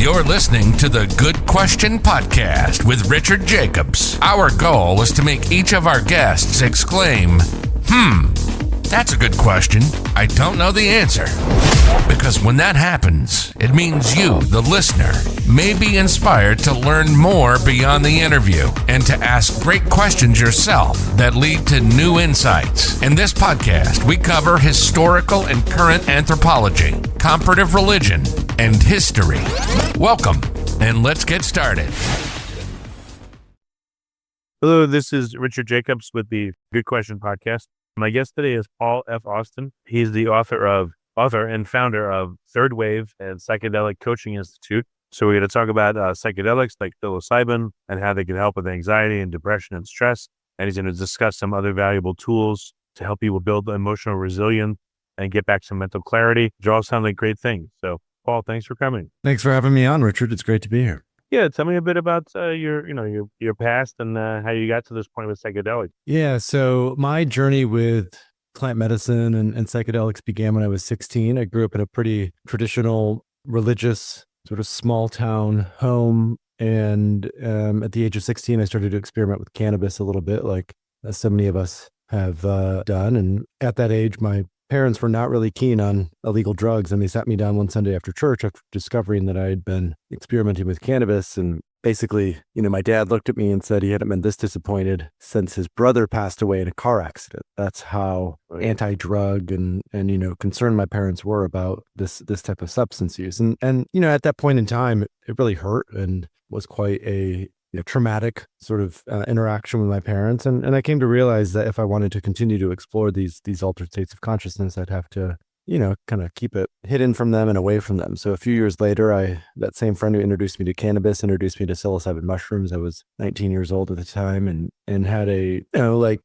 You're listening to the Good Question Podcast with Richard Jacobs. Our goal is to make each of our guests exclaim, that's a good question. I don't know the answer. Because when that happens, it means you, the listener, may be inspired to learn more beyond the interview and to ask great questions yourself that lead to new insights. In this podcast, we cover historical and current anthropology, comparative religion, and history. Welcome, and let's get started. Hello, this is Richard Jacobs with the Good Question Podcast. My guest today is Paul F. Austin. He's the author and founder of Third Wave and Psychedelic Coaching Institute. So we're going to talk about psychedelics like psilocybin and how they can help with anxiety and depression and stress. And he's going to discuss some other valuable tools to help people build emotional resilience and get back some mental clarity, which all sound like great things. So Paul, thanks for coming. Thanks for having me on, Richard. It's great to be here. Yeah, tell me a bit about your past and how you got to this point with psychedelics. Yeah, so my journey with plant medicine and psychedelics began when I was 16. I grew up in a pretty traditional, religious, sort of small town home. And at the age of 16, I started to experiment with cannabis a little bit, like so many of us have done. And at that age, my parents were not really keen on illegal drugs, and they sat me down one Sunday after church after discovering that I had been experimenting with cannabis. And basically, my dad looked at me and said he hadn't been this disappointed since his brother passed away in a car accident. That's how anti-drug and concerned my parents were about this type of substance use. And at that point in time, it really hurt and was quite a traumatic sort of interaction with my parents. And I came to realize that if I wanted to continue to explore these altered states of consciousness, I'd have to, kind of keep it hidden from them and away from them. So a few years later, that same friend who introduced me to cannabis introduced me to psilocybin mushrooms. I was 19 years old at the time and had a,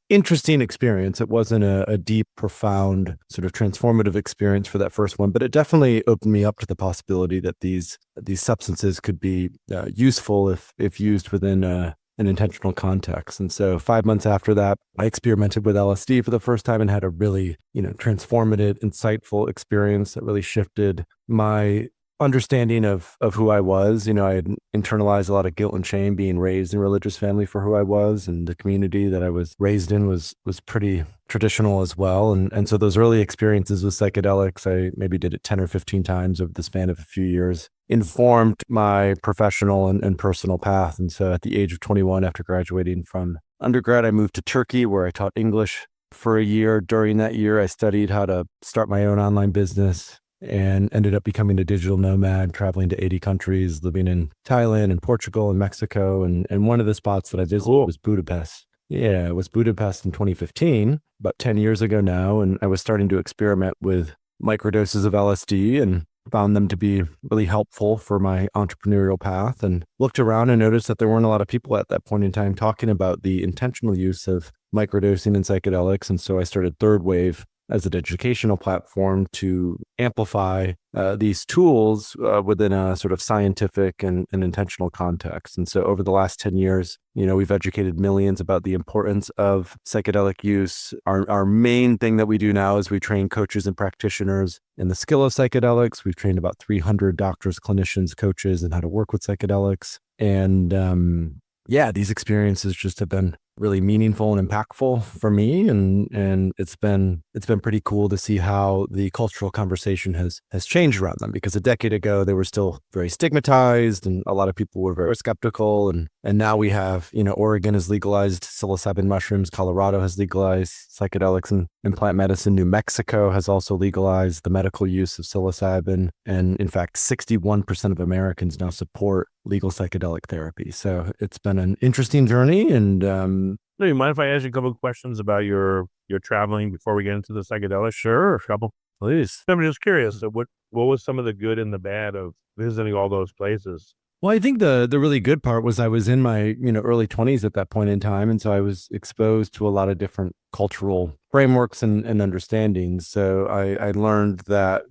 interesting experience. It wasn't a deep, profound, sort of transformative experience for that first one, but it definitely opened me up to the possibility that these substances could be useful if used within an intentional context. And so 5 months after that, I experimented with LSD for the first time and had a really, transformative, insightful experience that really shifted my understanding of who I was. I had internalized a lot of guilt and shame being raised in a religious family for who I was, and the community that I was raised in was pretty traditional as well. And so those early experiences with psychedelics, I maybe did it 10 or 15 times over the span of a few years, informed my professional and personal path. And so at the age of 21, after graduating from undergrad, I moved to Turkey, where I taught English for a year. During that year, I studied how to start my own online business and ended up becoming a digital nomad, traveling to 80 countries, living in Thailand and Portugal and Mexico. And one of the spots that I visited was Budapest. Yeah, it was Budapest in 2015, about 10 years ago now. And I was starting to experiment with microdoses of LSD and found them to be really helpful for my entrepreneurial path, and looked around and noticed that there weren't a lot of people at that point in time talking about the intentional use of microdosing and psychedelics. And so I started Third Wave as an educational platform to amplify these tools within a sort of scientific and intentional context. And so over the last 10 years, we've educated millions about the importance of psychedelic use. Our main thing that we do now is we train coaches and practitioners in the skill of psychedelics. We've trained about 300 doctors, clinicians, coaches in how to work with psychedelics. And these experiences just have been really meaningful and impactful for me, and it's been pretty cool to see how the cultural conversation has changed around them. Because a decade ago they were still very stigmatized, and a lot of people were very skeptical. And now we have, Oregon has legalized psilocybin mushrooms, Colorado has legalized psychedelics and plant medicine, New Mexico has also legalized the medical use of psilocybin, and in fact 61% of Americans now support legal psychedelic therapy. So it's been an interesting journey. And do you mind if I ask you a couple of questions about your traveling before we get into the psychedelics? Sure, a couple, please. I'm just curious. So what was some of the good and the bad of visiting all those places? Well, I think the really good part was I was in my early 20s at that point in time, and so I was exposed to a lot of different cultural frameworks and understandings. So I learned that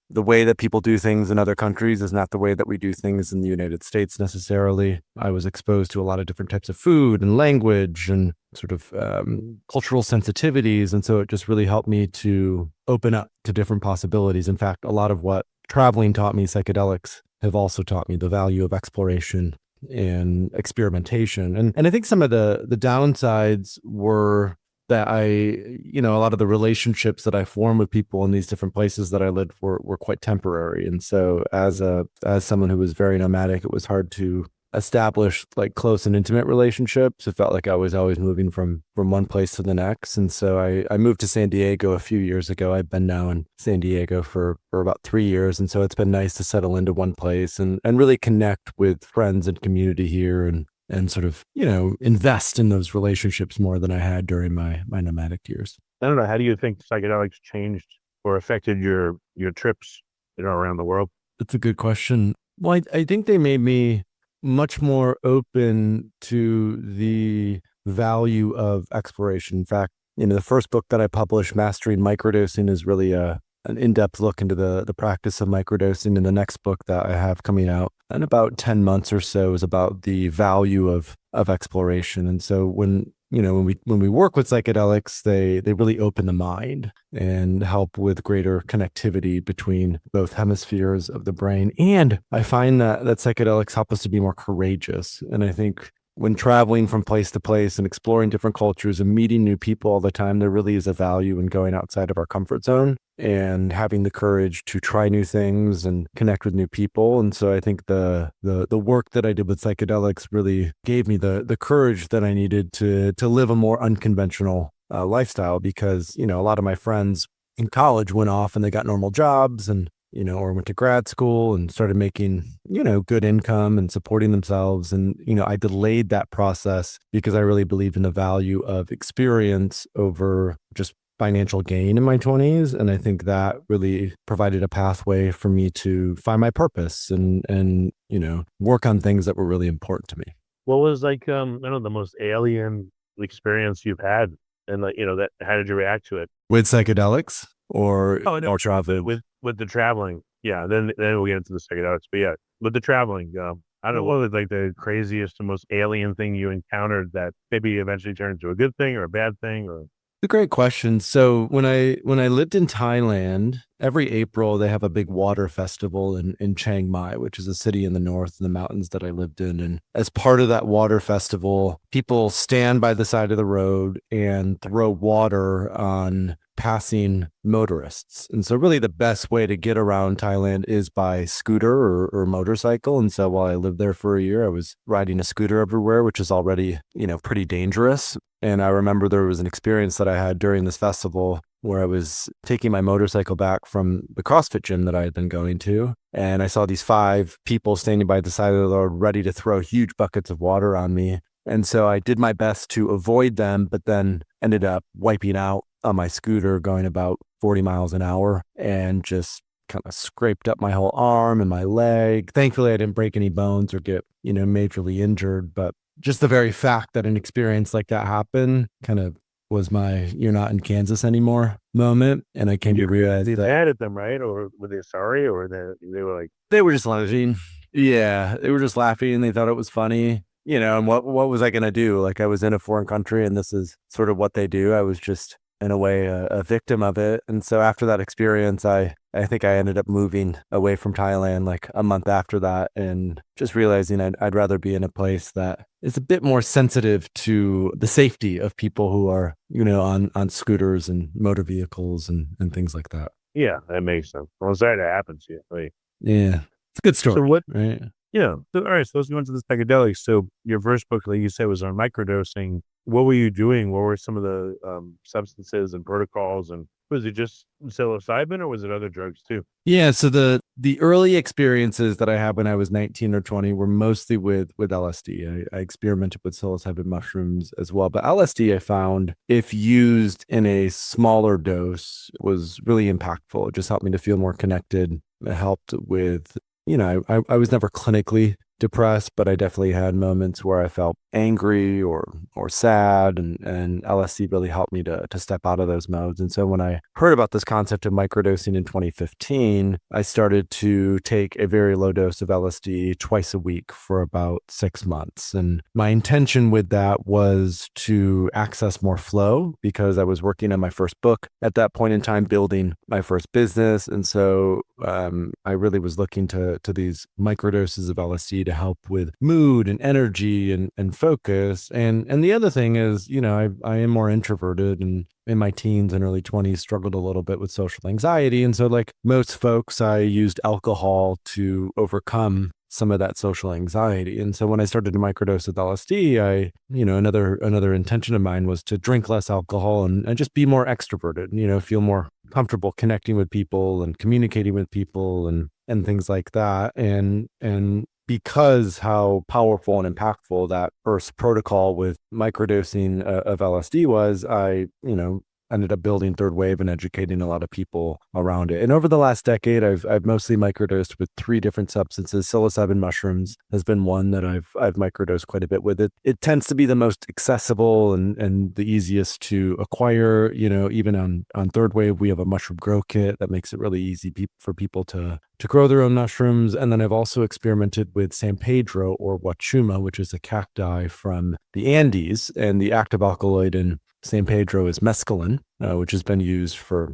the way that people do things in other countries is not the way that we do things in the United States necessarily. I was exposed to a lot of different types of food and language and sort of cultural sensitivities. And so it just really helped me to open up to different possibilities. In fact, a lot of what traveling taught me, psychedelics have also taught me the value of exploration and experimentation. And I think some of the downsides were that a lot of the relationships that I formed with people in these different places that I lived were quite temporary. And so as someone who was very nomadic, it was hard to establish like close and intimate relationships. It felt like I was always moving from one place to the next. And so I moved to San Diego a few years ago. I've been now in San Diego for about 3 years. And so it's been nice to settle into one place and really connect with friends and community here and sort of, invest in those relationships more than I had during my nomadic years. I don't know. How do you think psychedelics changed or affected your trips, around the world? That's a good question. Well, I think they made me much more open to the value of exploration. In fact, the first book that I published, Mastering Microdosing, is really an in-depth look into the practice of microdosing. And the next book that I have coming out in about 10 months or so is about the value of exploration. And so when we work with psychedelics, they really open the mind and help with greater connectivity between both hemispheres of the brain. And I find that psychedelics help us to be more courageous. And I think when traveling from place to place and exploring different cultures and meeting new people all the time, there really is a value in going outside of our comfort zone and having the courage to try new things and connect with new people. And so I think the work that I did with psychedelics really gave me the courage that I needed to live a more unconventional lifestyle, because, a lot of my friends in college went off and they got normal jobs and, or went to grad school and started making, good income and supporting themselves. And, I delayed that process because I really believed in the value of experience over just financial gain in my 20s. And I think that really provided a pathway for me to find my purpose and work on things that were really important to me. What was the most alien experience you've had? And how did you react to it? With psychedelics or travel? With the traveling. Yeah. Then we'll get into the psychedelics. But yeah, with the traveling, I don't know, what was like the craziest and most alien thing you encountered that maybe eventually turned into a good thing or a bad thing? Or a great question. So when I lived in Thailand, every April they have a big water festival in Chiang Mai, which is a city in the north in the mountains that I lived in. And as part of that water festival, people stand by the side of the road and throw water on passing motorists. And so really the best way to get around Thailand is by scooter or motorcycle. And so while I lived there for a year, I was riding a scooter everywhere, which is already, pretty dangerous. And I remember there was an experience that I had during this festival where I was taking my motorcycle back from the CrossFit gym that I had been going to. And I saw these 5 people standing by the side of the road ready to throw huge buckets of water on me. And so I did my best to avoid them, but then ended up wiping out on my scooter going about 40 miles an hour and just kind of scraped up my whole arm and my leg. Thankfully, I didn't break any bones or get, majorly injured. But just the very fact that an experience like that happened kind of was my "you're not in Kansas anymore" moment. And I came to realize that mad at them, right? Or were they sorry? Or they were like, they were just laughing. Yeah, they were just laughing. They thought it was funny. And what was I going to do? Like, I was in a foreign country and this is sort of what they do. I was just in a way a victim of it. And so after that experience, I think I ended up moving away from Thailand like a month after that, and just realizing I'd rather be in a place that is a bit more sensitive to the safety of people who are, on scooters and motor vehicles and things like that. Yeah, that makes sense. Well, I'm sorry that happened to you. Like, yeah, it's a good story. So what, right? Yeah. So, all right. So let's go into the psychedelics. So your first book, like you said, was on microdosing. What were you doing? What were some of the substances and protocols? And was it just psilocybin or was it other drugs too? Yeah. So the early experiences that I had when I was 19 or 20 were mostly with LSD. I experimented with psilocybin mushrooms as well. But LSD, I found, if used in a smaller dose, was really impactful. It just helped me to feel more connected. It helped with, I was never clinically depressed, but I definitely had moments where I felt angry or sad, and LSD really helped me to step out of those modes. And so when I heard about this concept of microdosing in 2015, I started to take a very low dose of LSD twice a week for about 6 months. And my intention with that was to access more flow, because I was working on my first book at that point in time, building my first business. And so I really was looking to these microdoses of LSD to help with mood and energy and focus. And the other thing is, I am more introverted, and in my teens and early 20s struggled a little bit with social anxiety. And so, like most folks, I used alcohol to overcome some of that social anxiety. And so when I started to microdose with LSD, another intention of mine was to drink less alcohol and just be more extroverted, feel more comfortable connecting with people and communicating with people and things like that. And because how powerful and impactful that first protocol with microdosing of LSD was, I ended up building Third Wave and educating a lot of people around it. And over the last decade, I've mostly microdosed with 3 different substances. Psilocybin mushrooms has been one that I've microdosed quite a bit with. It tends to be the most accessible and the easiest to acquire. Even on Third Wave, we have a mushroom grow kit that makes it really easy for people to grow their own mushrooms. And then I've also experimented with San Pedro or Wachuma, which is a cacti from the Andes, and the active alkaloid in San Pedro is mescaline, which has been used for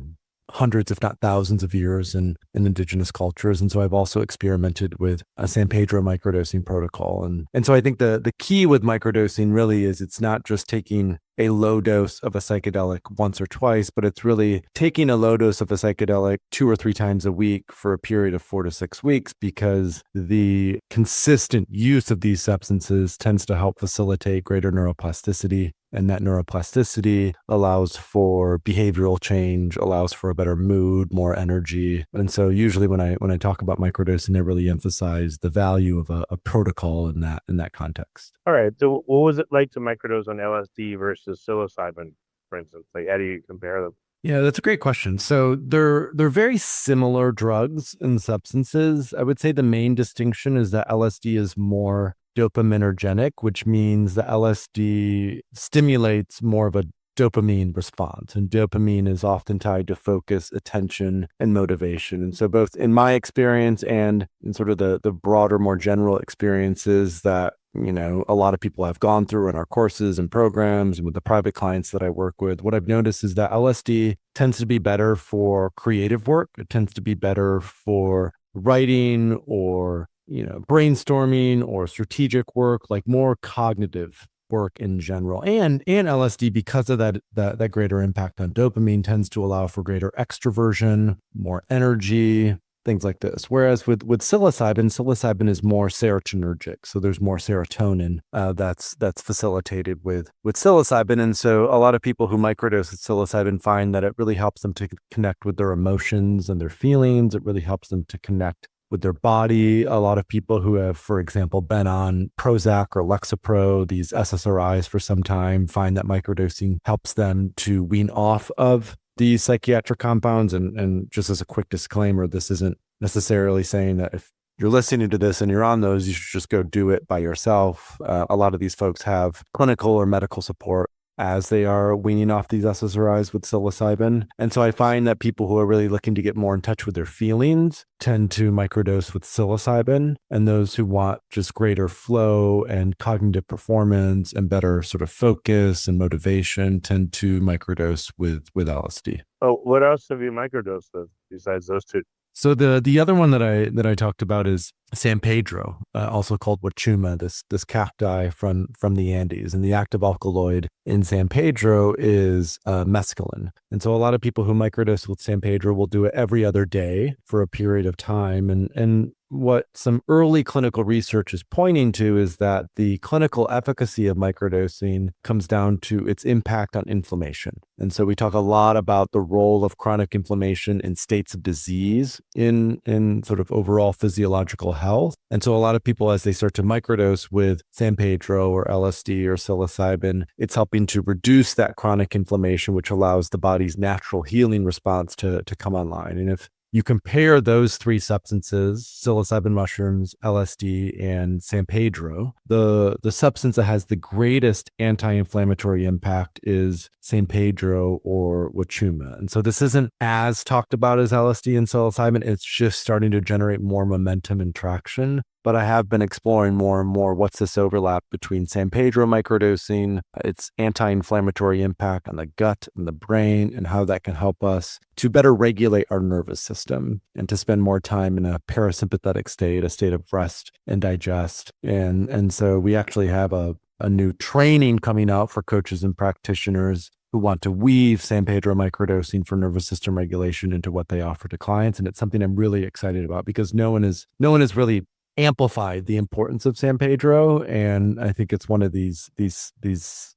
hundreds, if not thousands of years in indigenous cultures. And so I've also experimented with a San Pedro microdosing protocol. And so I think the key with microdosing really is it's not just taking a low dose of a psychedelic once or twice, but it's really taking a low dose of a psychedelic 2 or 3 times a week for a period of 4 to 6 weeks, because the consistent use of these substances tends to help facilitate greater neuroplasticity. And that neuroplasticity allows for behavioral change, allows for a better mood, more energy. And so usually when I talk about microdosing, I really emphasize the value of a protocol in that context. All right. So what was it like to microdose on LSD versus psilocybin, for instance? Like, how do you compare them? Yeah, that's a great question. So they're very similar drugs and substances. I would say the main distinction is that LSD is more dopaminergic, which means the LSD stimulates more of a dopamine response. And dopamine is often tied to focus, attention, and motivation. And so both in my experience and in sort of the broader, more general experiences that a lot of people have gone through in our courses and programs and with the private clients that I work with, what I've noticed is that LSD tends to be better for creative work. It tends to be better for writing or brainstorming or strategic work, like more cognitive work in general. And LSD, because of that greater impact on dopamine, tends to allow for greater extroversion, more energy, things like this. Whereas with psilocybin is more serotonergic. So there's more serotonin that's facilitated with psilocybin. And so a lot of people who microdose with psilocybin find that it really helps them to connect with their emotions and their feelings. It really helps them to connect with their body. A lot of people who have, for example, been on Prozac or Lexapro, these SSRIs for some time, find that microdosing helps them to wean off of these psychiatric compounds. And just as a quick disclaimer, this isn't necessarily saying that if you're listening to this and you're on those, you should just go do it by yourself. A lot of these folks have clinical or medical support as they are weaning off these SSRIs with psilocybin. And so I find that people who are really looking to get more in touch with their feelings tend to microdose with psilocybin, and those who want just greater flow and cognitive performance and better sort of focus and motivation tend to microdose with LSD. Oh, what else have you microdosed with besides those 2? So the other one that I talked about is San Pedro, also called Wachuma, this cacti from the Andes, and the active alkaloid in San Pedro is mescaline. And so a lot of people who microdose with San Pedro will do it every other day for a period of time. And what some early clinical research is pointing to is that the clinical efficacy of microdosing comes down to its impact on inflammation. And so we talk a lot about the role of chronic inflammation in states of disease in sort of overall physiological health. And so a lot of people, as they start to microdose with San Pedro or LSD or psilocybin, it's helping to reduce that chronic inflammation, which allows the body's natural healing response to come online. And you compare those three substances, psilocybin mushrooms, LSD, and San Pedro, the substance that has the greatest anti-inflammatory impact is San Pedro or Wachuma. And so this isn't as talked about as LSD and psilocybin. It's just starting to generate more momentum and traction. But I have been exploring more and more what's this overlap between San Pedro microdosing, its anti-inflammatory impact on the gut and the brain, and how that can help us to better regulate our nervous system and to spend more time in a parasympathetic state, a state of rest and digest. And so we actually have a new training coming out for coaches and practitioners who want to weave San Pedro microdosing for nervous system regulation into what they offer to clients. And it's something I'm really excited about because no one has really amplified the importance of San Pedro. And I think it's one of these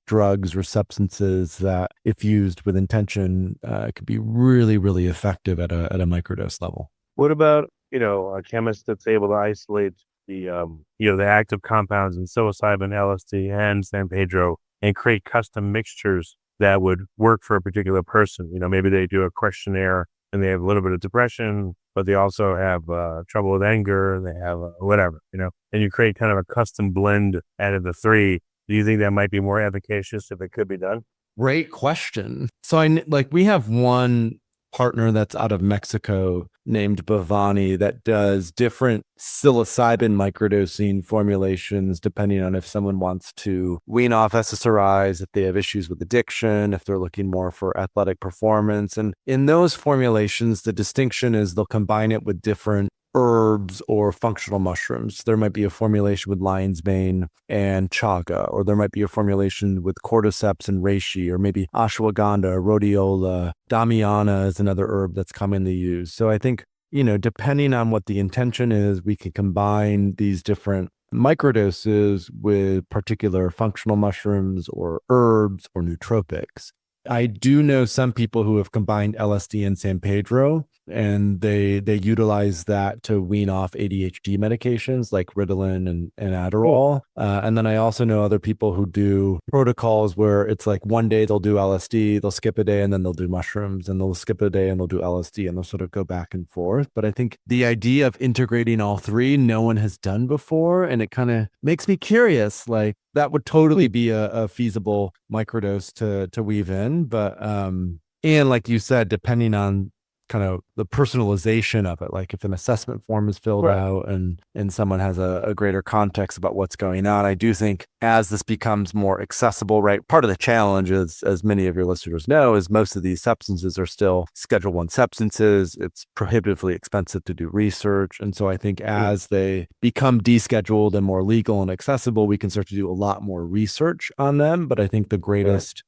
drugs or substances that, if used with intention, could be really, really effective at a microdose level. What about, a chemist that's able to isolate the active compounds in psilocybin, LSD, and San Pedro and create custom mixtures that would work for a particular person? Maybe they do a questionnaire and they have a little bit of depression, but they also have trouble with anger, and they have whatever, and you create kind of a custom blend out of the three. Do you think that might be more efficacious if it could be done? Great question. So we have one partner that's out of Mexico named Bhavani that does different psilocybin microdosing formulations depending on if someone wants to wean off SSRIs, if they have issues with addiction, if they're looking more for athletic performance. And in those formulations, the distinction is they'll combine it with different herbs or functional mushrooms. There might be a formulation with lion's mane and chaga, or there might be a formulation with cordyceps and reishi, or maybe ashwagandha, rhodiola, damiana is another herb that's commonly used. So I think, depending on what the intention is, we can combine these different microdoses with particular functional mushrooms or herbs or nootropics. I do know some people who have combined LSD and San Pedro, and they utilize that to wean off ADHD medications like Ritalin and Adderall. And then I also know other people who do protocols where it's like one day they'll do LSD, they'll skip a day, and then they'll do mushrooms, and they'll skip a day and they'll do LSD, and they'll sort of go back and forth. But I think the idea of integrating all three, no one has done before, and it kind of makes me curious. Like, that would totally be a feasible microdose to weave in. But and like you said, depending on kind of the personalization of it, like if an assessment form is filled out and someone has a greater context about what's going on, I do think as this becomes more accessible, right? Part of the challenge is, as many of your listeners know, is most of these substances are still Schedule I substances. It's prohibitively expensive to do research. And so I think as they become descheduled and more legal and accessible, we can start to do a lot more research on them. But I think the greatest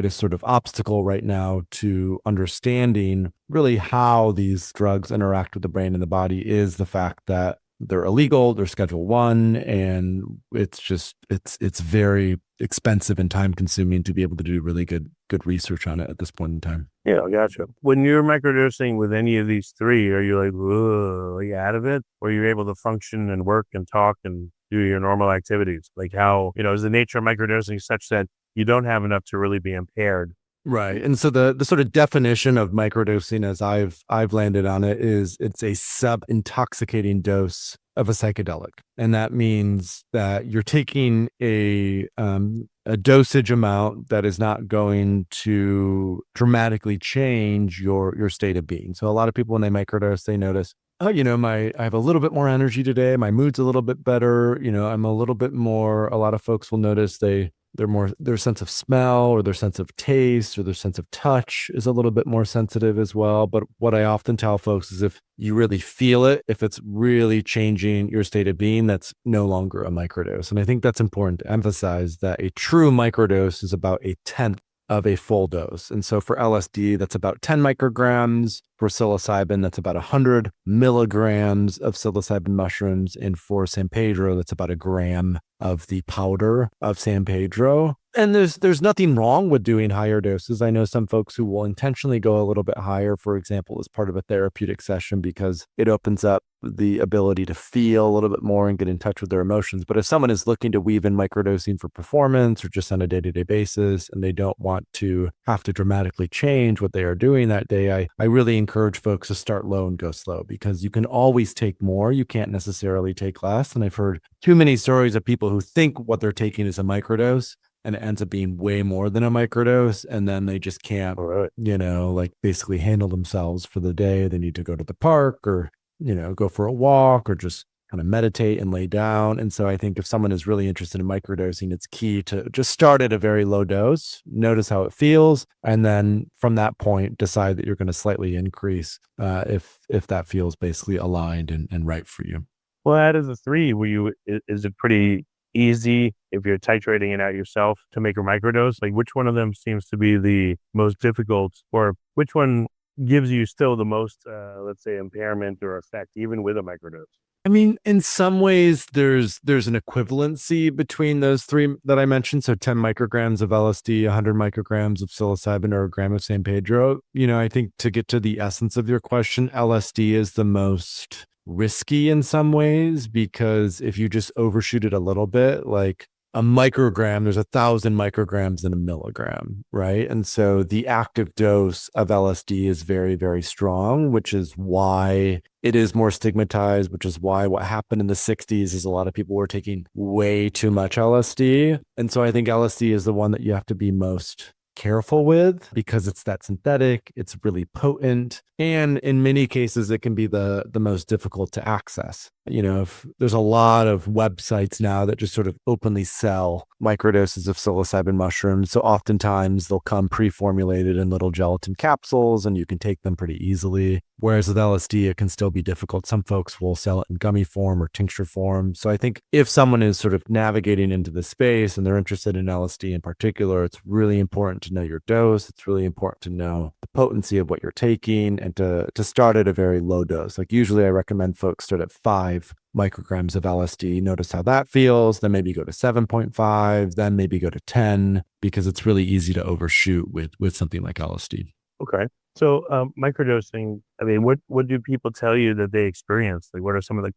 sort of obstacle right now to understanding really how these drugs interact with the brain and the body is the fact that they're illegal, they're Schedule I, and it's very expensive and time consuming to be able to do really good research on it at this point in time. Yeah, gotcha. When you're microdosing with any of these three, are you like, whoa, are you out of it? Or are you able to function and work and talk and do your normal activities? Like how, is the nature of microdosing such that you don't have enough to really be impaired? Right. And so the sort of definition of microdosing, as I've landed on it, is it's a sub-intoxicating dose of a psychedelic. And that means that you're taking a dosage amount that is not going to dramatically change your state of being. So a lot of people, when they microdose, they notice, oh, I have a little bit more energy today. My mood's a little bit better. I'm a little bit more, a lot of folks will notice their sense of smell or their sense of taste or their sense of touch is a little bit more sensitive as well. But what I often tell folks is if you really feel it, if it's really changing your state of being, that's no longer a microdose. And I think that's important to emphasize that a true microdose is about 1/10 of a full dose. And so for LSD, that's about 10 micrograms. For psilocybin, that's about 100 milligrams of psilocybin mushrooms. And for San Pedro, that's about 1 gram of the powder of San Pedro. And there's nothing wrong with doing higher doses. I know some folks who will intentionally go a little bit higher, for example, as part of a therapeutic session because it opens up the ability to feel a little bit more and get in touch with their emotions. But if someone is looking to weave in microdosing for performance or just on a day-to-day basis, and they don't want to have to dramatically change what they are doing that day, I really encourage folks to start low and go slow, because you can always take more. You can't necessarily take less. And I've heard too many stories of people who think what they're taking is a microdose, and it ends up being way more than a microdose. And then they just can't, like basically handle themselves for the day. They need to go to the park or, go for a walk or just kind of meditate and lay down. And so I think if someone is really interested in microdosing, it's key to just start at a very low dose, notice how it feels, and then from that point, decide that you're going to slightly increase if that feels basically aligned and right for you. Well, out of the three, is it pretty easy if you're titrating it out yourself to make a microdose? Like, which one of them seems to be the most difficult, or which one gives you still the most, let's say, impairment or effect, even with a microdose? I mean, in some ways, there's an equivalency between those three that I mentioned. So 10 micrograms of LSD, 100 micrograms of psilocybin, or a gram of San Pedro. I think to get to the essence of your question, LSD is the most risky in some ways, because if you just overshoot it a little bit, like a microgram, there's 1,000 micrograms in a milligram, right? And so the active dose of LSD is very, very strong, which is why it is more stigmatized, which is why what happened in the 60s is a lot of people were taking way too much LSD. And so I think LSD is the one that you have to be most careful with, because it's that synthetic, it's really potent, and in many cases it can be the most difficult to access. If there's a lot of websites now that just sort of openly sell microdoses of psilocybin mushrooms, so oftentimes they'll come pre-formulated in little gelatin capsules and you can take them pretty easily, whereas with LSD it can still be difficult. Some folks will sell it in gummy form or tincture form. So I think if someone is sort of navigating into the space and they're interested in LSD in particular, it's really important to know your dose. It's really important to know the potency of what you're taking, and to start at a very low dose. Like, usually I recommend folks start at 5 micrograms of LSD, notice how that feels, then maybe go to 7.5, then maybe go to 10, because it's really easy to overshoot with something like LSD. Okay. So microdosing, I mean, what do people tell you that they experience? Like, what are some of the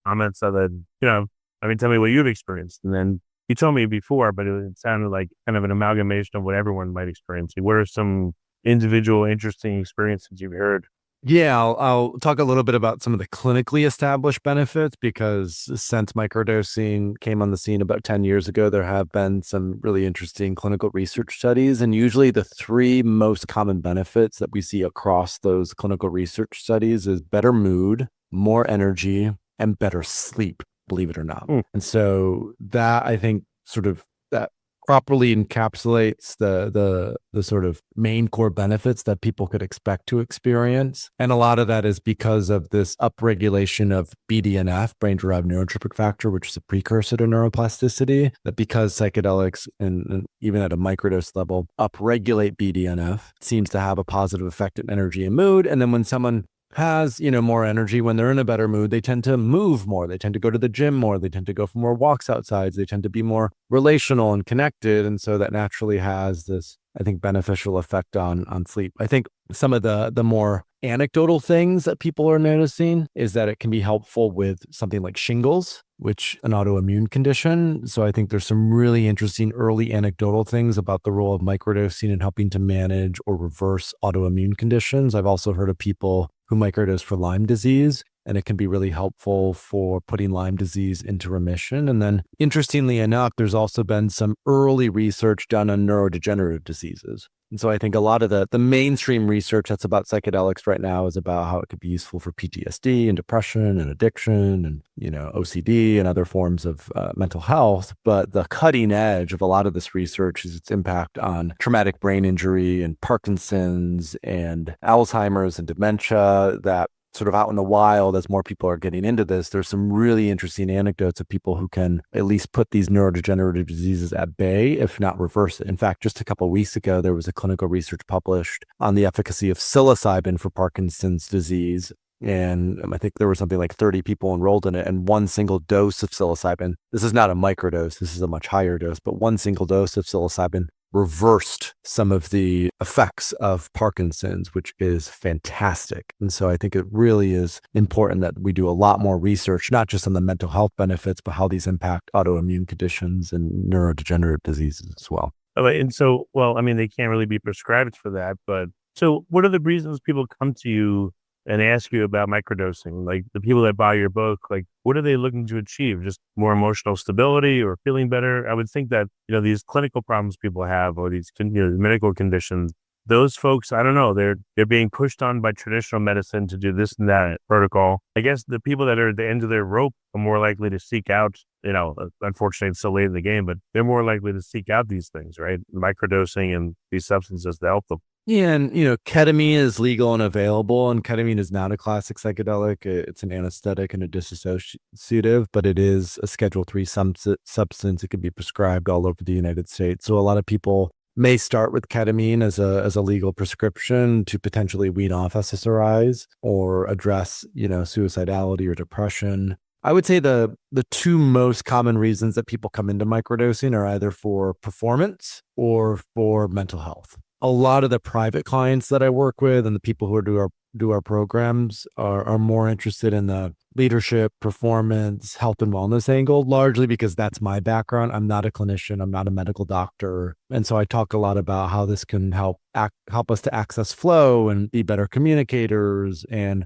comments that, tell me what you've experienced. And then you told me before, but it sounded like kind of an amalgamation of what everyone might experience. Like, what are some individual interesting experiences you've heard? Yeah, I'll talk a little bit about some of the clinically established benefits, because since microdosing came on the scene about 10 years ago, there have been some really interesting clinical research studies. And usually the 3 most common benefits that we see across those clinical research studies is better mood, more energy, and better sleep, believe it or not. And so that, I think, sort of that properly encapsulates the sort of main core benefits that people could expect to experience. And a lot of that is because of this upregulation of BDNF, brain-derived neurotrophic factor, which is a precursor to neuroplasticity, that because psychedelics, and even at a microdose level, upregulate BDNF, seems to have a positive effect on energy and mood. And then when someone has, more energy, when they're in a better mood, they tend to move more. They tend to go to the gym more. They tend to go for more walks outside. They tend to be more relational and connected. And so that naturally has this, I think, beneficial effect on sleep. I think some of the more anecdotal things that people are noticing is that it can be helpful with something like shingles, which an autoimmune condition. So I think there's some really interesting early anecdotal things about the role of microdosing in helping to manage or reverse autoimmune conditions. I've also heard of people who microdose for Lyme disease, and it can be really helpful for putting Lyme disease into remission. And then, interestingly enough, there's also been some early research done on neurodegenerative diseases. And so I think a lot of the mainstream research that's about psychedelics right now is about how it could be useful for PTSD and depression and addiction and, OCD and other forms of mental health. But the cutting edge of a lot of this research is its impact on traumatic brain injury and Parkinson's and Alzheimer's and dementia, that sort of out in the wild, as more people are getting into this, there's some really interesting anecdotes of people who can at least put these neurodegenerative diseases at bay, if not reverse it. In fact, just a couple of weeks ago, there was a clinical research published on the efficacy of psilocybin for Parkinson's disease. And I think there was something like 30 people enrolled in it, and one single dose of psilocybin. This is not a microdose. This is a much higher dose, but one single dose of psilocybin reversed some of the effects of Parkinson's, which is fantastic. And so I think it really is important that we do a lot more research, not just on the mental health benefits, but how these impact autoimmune conditions and neurodegenerative diseases as well. And so, well, I mean, they can't really be prescribed for that, but so what are the reasons people come to you and ask you about microdosing? Like the people that buy your book, like what are they looking to achieve? Just more emotional stability or feeling better? I would think that, these clinical problems people have or these, medical conditions, those folks, I don't know, they're being pushed on by traditional medicine to do this and that protocol. I guess the people that are at the end of their rope are more likely to seek out, unfortunately it's so late in the game, but they're more likely to seek out these things, right? Microdosing and these substances to help them. Yeah, and ketamine is legal and available, and ketamine is not a classic psychedelic. It's an anesthetic and a dissociative, but it is a Schedule III substance. It can be prescribed all over the United States. So a lot of people may start with ketamine as a legal prescription to potentially wean off SSRIs or address, suicidality or depression. I would say the two most common reasons that people come into microdosing are either for performance or for mental health. A lot of the private clients that I work with and the people who do our programs are more interested in the leadership, performance, health and wellness angle, largely because that's my background. I'm not a clinician. I'm not a medical doctor. And so I talk a lot about how this can help us to access flow and be better communicators and,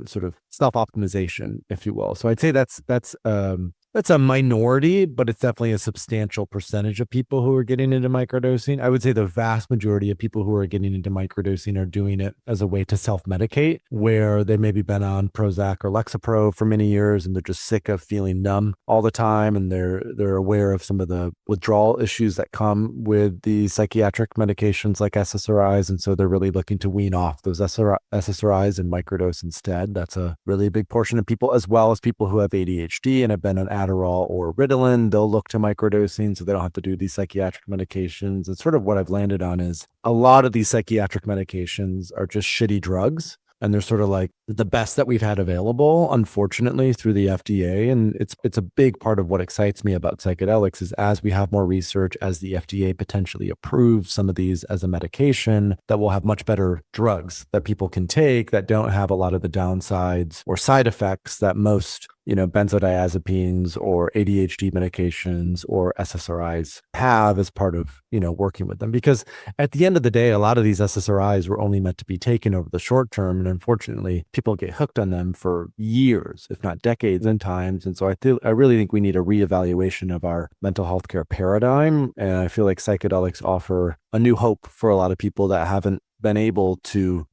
sort of self-optimization, if you will. So I'd say that's a minority, but it's definitely a substantial percentage of people who are getting into microdosing. I would say the vast majority of people who are getting into microdosing are doing it as a way to self-medicate, where they maybe been on Prozac or Lexapro for many years and they're just sick of feeling numb all the time, and they're aware of some of the withdrawal issues that come with the psychiatric medications like SSRIs, and so they're really looking to wean off those SSRIs and microdose instead. That's a really big portion of people, as well as people who have ADHD and have been on Adderall or Ritalin. They'll look to microdosing so they don't have to do these psychiatric medications. And sort of what I've landed on is a lot of these psychiatric medications are just shitty drugs. And they're sort of like the best that we've had available, unfortunately, through the FDA. And it's a big part of what excites me about psychedelics is as we have more research, as the FDA potentially approves some of these as a medication, that we'll have much better drugs that people can take that don't have a lot of the downsides or side effects that most benzodiazepines or ADHD medications or SSRIs have as part of, working with them. Because at the end of the day, a lot of these SSRIs were only meant to be taken over the short term. And unfortunately, people get hooked on them for years, if not decades in times. And so I really think we need a reevaluation of our mental health care paradigm. And I feel like psychedelics offer a new hope for a lot of people that haven't been able to,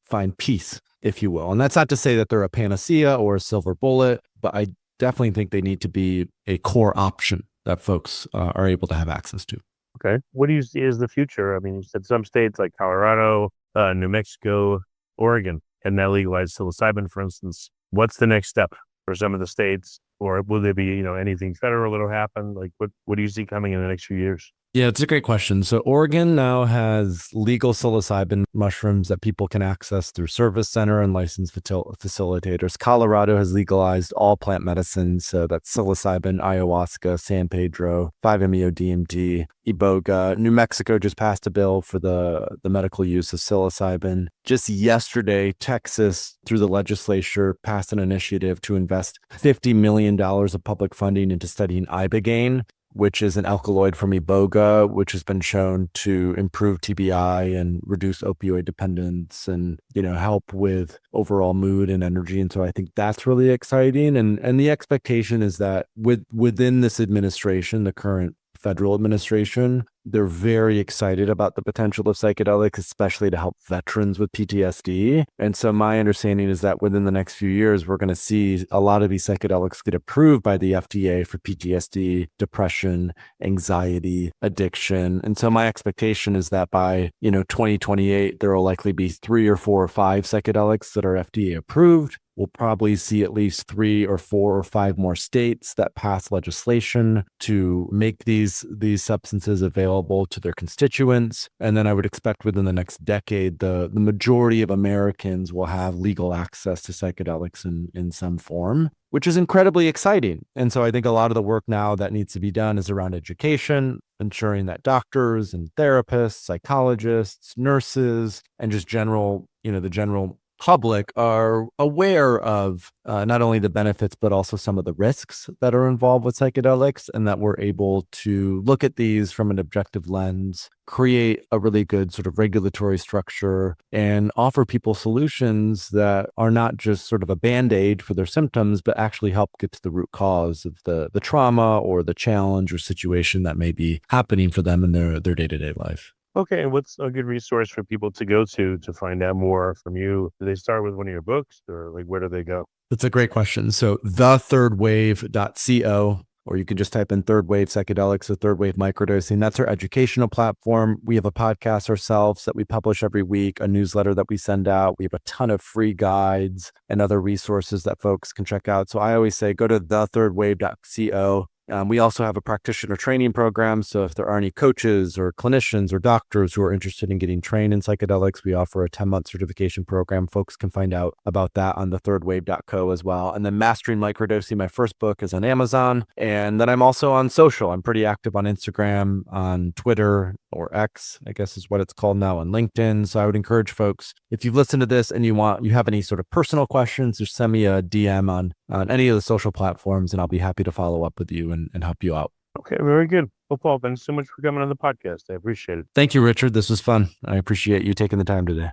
find peace, if you will. And that's not to say that they're a panacea or a silver bullet, but I definitely think they need to be a core option that folks are able to have access to. Okay. What do you see as the future? I mean, you said some states like Colorado, New Mexico, Oregon, and now legalized psilocybin, for instance. What's the next step for some of the states? Or will there be, anything federal that'll happen? Like what do you see coming in the next few years? Yeah, it's a great question. So Oregon now has legal psilocybin mushrooms that people can access through Service Center and licensed facilitators. Colorado has legalized all plant medicines. So that's psilocybin, ayahuasca, San Pedro, 5-MeO-DMT, iboga. New Mexico just passed a bill for the medical use of psilocybin. Just yesterday, Texas, through the legislature, passed an initiative to invest $50 million of public funding into studying ibogaine, which is an alkaloid from iboga, which has been shown to improve TBI and reduce opioid dependence and, help with overall mood and energy. And so I think that's really exciting. And the expectation is that within this administration, the current federal administration, they're very excited about the potential of psychedelics, especially to help veterans with PTSD. And so my understanding is that within the next few years, we're going to see a lot of these psychedelics get approved by the FDA for PTSD, depression, anxiety, addiction. And so my expectation is that by, 2028, there will likely be 3 or 4 or 5 psychedelics that are FDA approved. we'll probably see at least 3 or 4 or 5 more states that pass legislation to make these substances available to their constituents. And then I would expect within the next decade, the majority of Americans will have legal access to psychedelics in some form, which is incredibly exciting. And so I think a lot of the work now that needs to be done is around education, ensuring that doctors and therapists, psychologists, nurses, and just the general public are aware of not only the benefits, but also some of the risks that are involved with psychedelics, and that we're able to look at these from an objective lens, create a really good sort of regulatory structure, and offer people solutions that are not just sort of a band-aid for their symptoms, but actually help get to the root cause of the trauma or the challenge or situation that may be happening for them in their day-to-day life. Okay, and what's a good resource for people to go to find out more from you? Do they start with one of your books, or like where do they go? That's a great question. So thethirdwave.co, or you can just type in Third Wave Psychedelics or Third Wave Microdosing. That's our educational platform. We have a podcast ourselves that we publish every week, a newsletter that we send out. We have a ton of free guides and other resources that folks can check out. So I always say go to thethirdwave.co. We also have a practitioner training program. So if there are any coaches or clinicians or doctors who are interested in getting trained in psychedelics, we offer a 10-month certification program. Folks can find out about that on thethirdwave.co as well. And then Mastering Microdosing, my first book, is on Amazon. And then I'm also on social. I'm pretty active on Instagram, on Twitter, or X, I guess is what it's called now, on LinkedIn. So I would encourage folks, if you've listened to this and you have any sort of personal questions, just send me a DM on any of the social platforms, and I'll be happy to follow up with you and help you out. Okay, very good. Well, Paul, thanks so much for coming on the podcast. I appreciate it. Thank you, Richard. This was fun. I appreciate you taking the time today.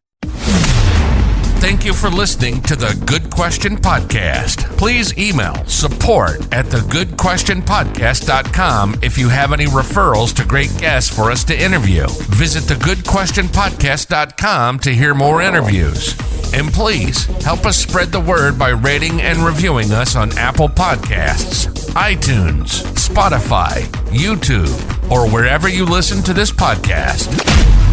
Thank you for listening to the Good Question Podcast. Please email support@thegoodquestionpodcast.com if you have any referrals to great guests for us to interview. Visit thegoodquestionpodcast.com to hear more interviews. And please help us spread the word by rating and reviewing us on Apple Podcasts, iTunes, Spotify, YouTube, or wherever you listen to this podcast.